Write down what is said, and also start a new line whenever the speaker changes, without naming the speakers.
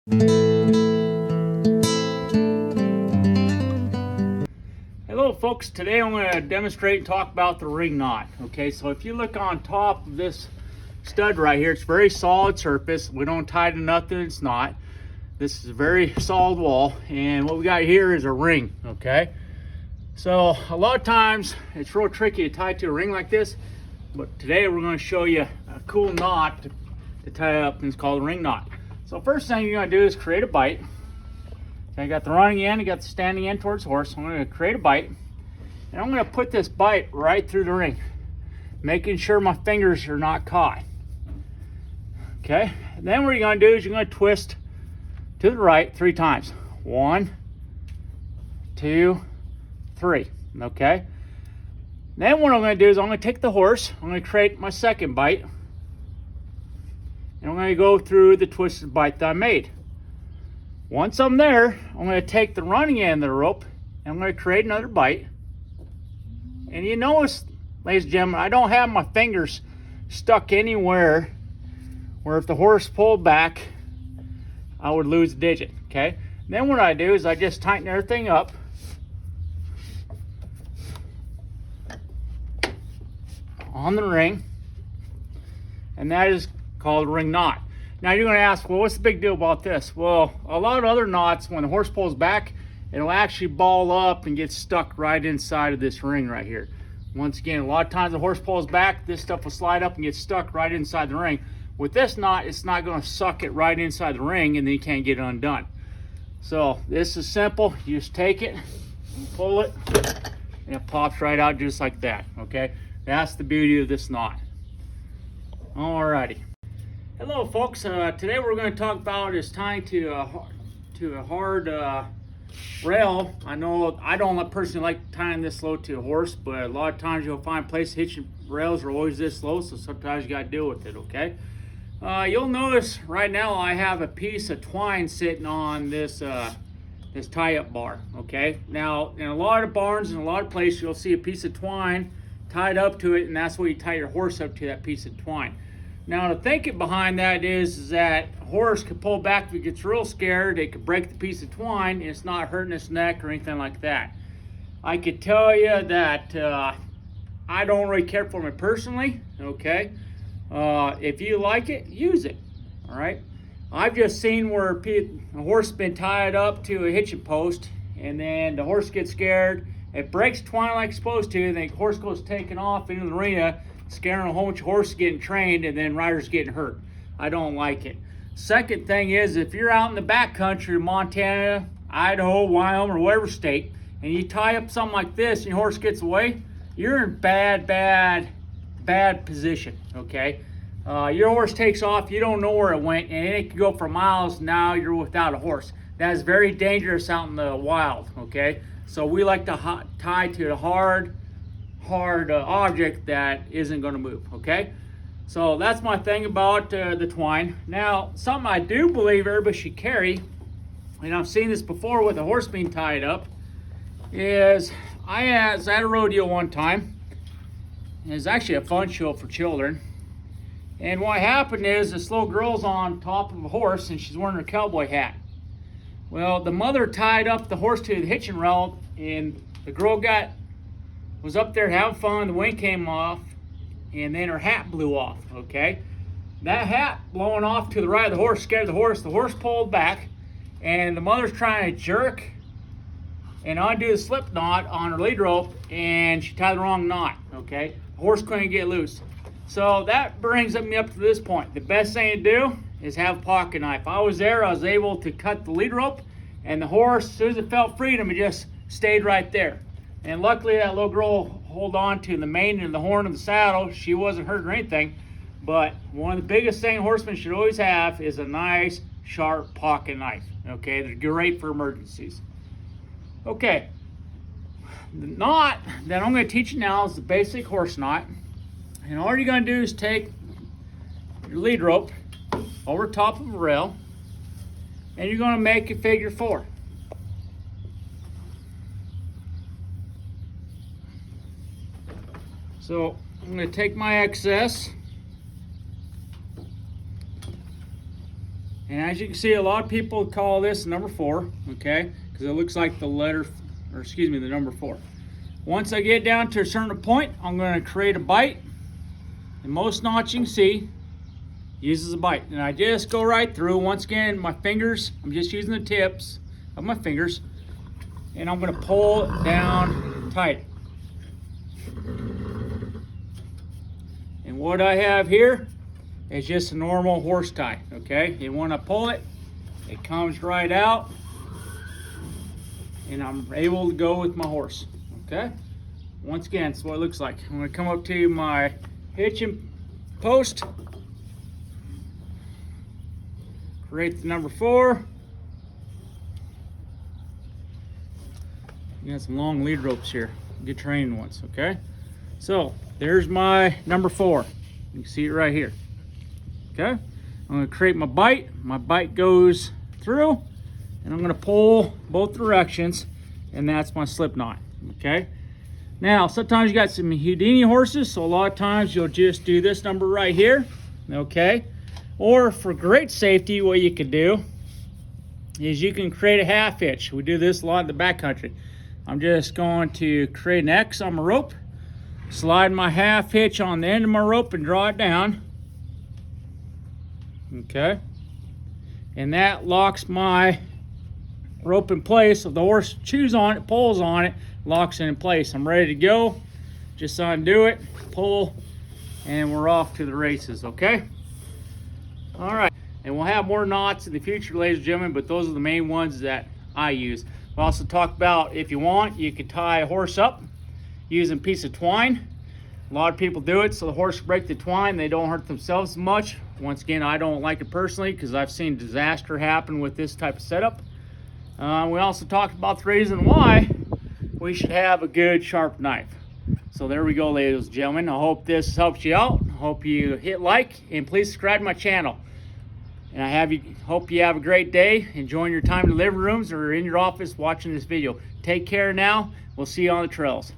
Hello folks, today I'm going to demonstrate and talk about the ring knot. Okay, so if you look on top of this stud right here, it's very solid surface. We don't tie to nothing, it's not. This is a very solid wall, and what we got here is a ring. Okay, so a lot of times it's real tricky to tie to a ring like this, but today we're going to show you a cool knot to tie up, and it's called a ring knot. So first thing you're going to do is create a bite. Okay, I got the running end, I got the standing end towards the horse. So I'm going to create a bite, and I'm going to put this bite right through the ring, making sure my fingers are not caught. Okay, and then what you're going to do is you're going to twist to the right 3 times. 1, 2, 3. Okay, then what I'm going to do is I'm going to take the horse, I'm going to create my second bite, and I'm going to go through the twisted bite that I made. Once I'm there, I'm going to take the running end of the rope and I'm going to create another bite. And you notice, ladies and gentlemen, I don't have my fingers stuck anywhere where if the horse pulled back, I would lose a digit. Okay. Then what I do is I just tighten everything up. On the ring. And that is called a ring knot. Now you're going to ask, well, what's the big deal about this? Well, a lot of other knots, when the horse pulls back, it'll actually ball up and get stuck right inside of this ring right here. Once again, a lot of times the horse pulls back, this stuff will slide up and get stuck right inside the ring. With this knot, it's not going to suck it right inside the ring, and then you can't get it undone. So this is simple. You just take it, pull it, and it pops right out just like that. Okay, that's the beauty of this knot. Alrighty. Hello folks, today we're going to talk about is tying to a hard rail. I know I don't personally like tying this low to a horse, but a lot of times you'll find places hitching rails are always this low, so sometimes you got to deal with it. Okay, you'll notice right now I have a piece of twine sitting on this this tie-up bar. Okay, now in a lot of barns and a lot of places you'll see a piece of twine tied up to it, and that's where you tie your horse up to, that piece of twine. Now the thinking behind that is that a horse could pull back if it gets real scared. It could break the piece of twine and it's not hurting its neck or anything like that. I could tell you that I don't really care for it personally. Okay, if you like it, use it. All right. I've just seen where a horse has been tied up to a hitching post, and then the horse gets scared. It breaks twine like it's supposed to, and the horse goes taking off into the arena, scaring a whole bunch of horses getting trained, and then riders getting hurt. I don't like it. Second thing is, if you're out in the backcountry, Montana, Idaho, Wyoming, or whatever state, and you tie up something like this and your horse gets away, you're in bad position. Okay, your horse takes off, you don't know where it went, and it could go for miles. Now you're without a horse. That is very dangerous out in the wild. Okay, so we like to tie to the hard object that isn't going to move. Okay, so that's my thing about the twine. Now, something I do believe everybody should carry, and I've seen this before with a horse being tied up, is I was at a rodeo one time. It was actually a fun show for children, and what happened is this little girl's on top of a horse and she's wearing her cowboy hat. Well, the mother tied up the horse to the hitching rail, and the girl was up there having fun. The wind came off, and then her hat blew off. Okay, that hat blowing off to the right of the horse scared the horse. The horse pulled back, and the mother's trying to jerk and undo the slip knot on her lead rope, and she tied the wrong knot. Okay, the horse couldn't get loose. So that brings me up to this point. The best thing to do is have a pocket knife. I was there. I was able to cut the lead rope, and the horse, as soon as it felt freedom, it just stayed right there. And luckily that little girl held on to the mane and the horn of the saddle. She wasn't hurt or anything. But one of the biggest things horsemen should always have is a nice, sharp pocket knife. Okay, they're great for emergencies. Okay, the knot that I'm going to teach you now is the basic horse knot. And all you're going to do is take your lead rope over top of a rail, and you're going to make a figure 4. So I'm going to take my excess, And as you can see, a lot of people call this number 4, okay? Because it looks like the the number 4. Once I get down to a certain point, I'm going to create a bite. And most knots you can see uses a bite. And I just go right through. Once again, my fingers, I'm just using the tips of my fingers. And I'm going to pull it down tight. And what I have here is just a normal horse tie, okay? And when I pull it, it comes right out. And I'm able to go with my horse, okay? Once again, that's what it looks like. I'm going to come up to my hitching post, create the number 4. You got some long lead ropes here. Get trained once, okay? So there's my number 4. You can see it right here. Okay? I'm going to create my bite. My bite goes through, and I'm going to pull both directions, and that's my slip knot. Okay? Now, sometimes you got some Houdini horses, so a lot of times you'll just do this number right here. Okay? Or for great safety, what you could do is you can create a half hitch. We do this a lot in the backcountry. I'm just going to create an X on my rope, slide my half hitch on the end of my rope and draw it down. Okay, and that locks my rope in place. If the horse chews on it, pulls on it, locks it in place. I'm ready to go. Just undo it, pull, and we're off to the races. Okay. All right, and we'll have more knots in the future, ladies and gentlemen, but those are the main ones that I use. We'll also talk about, if you want, you could tie a horse up using a piece of twine. A lot of people do it so the horse break the twine, they don't hurt themselves as much. Once again, I don't like it personally because I've seen disaster happen with this type of setup. We also talked about the reason why we should have a good sharp knife. So there we go, ladies and gentlemen. I hope this helps you out. I hope you hit like and please subscribe to my channel. And hope you have a great day, enjoying your time in the living rooms or in your office watching this video. Take care now. We'll see you on the trails.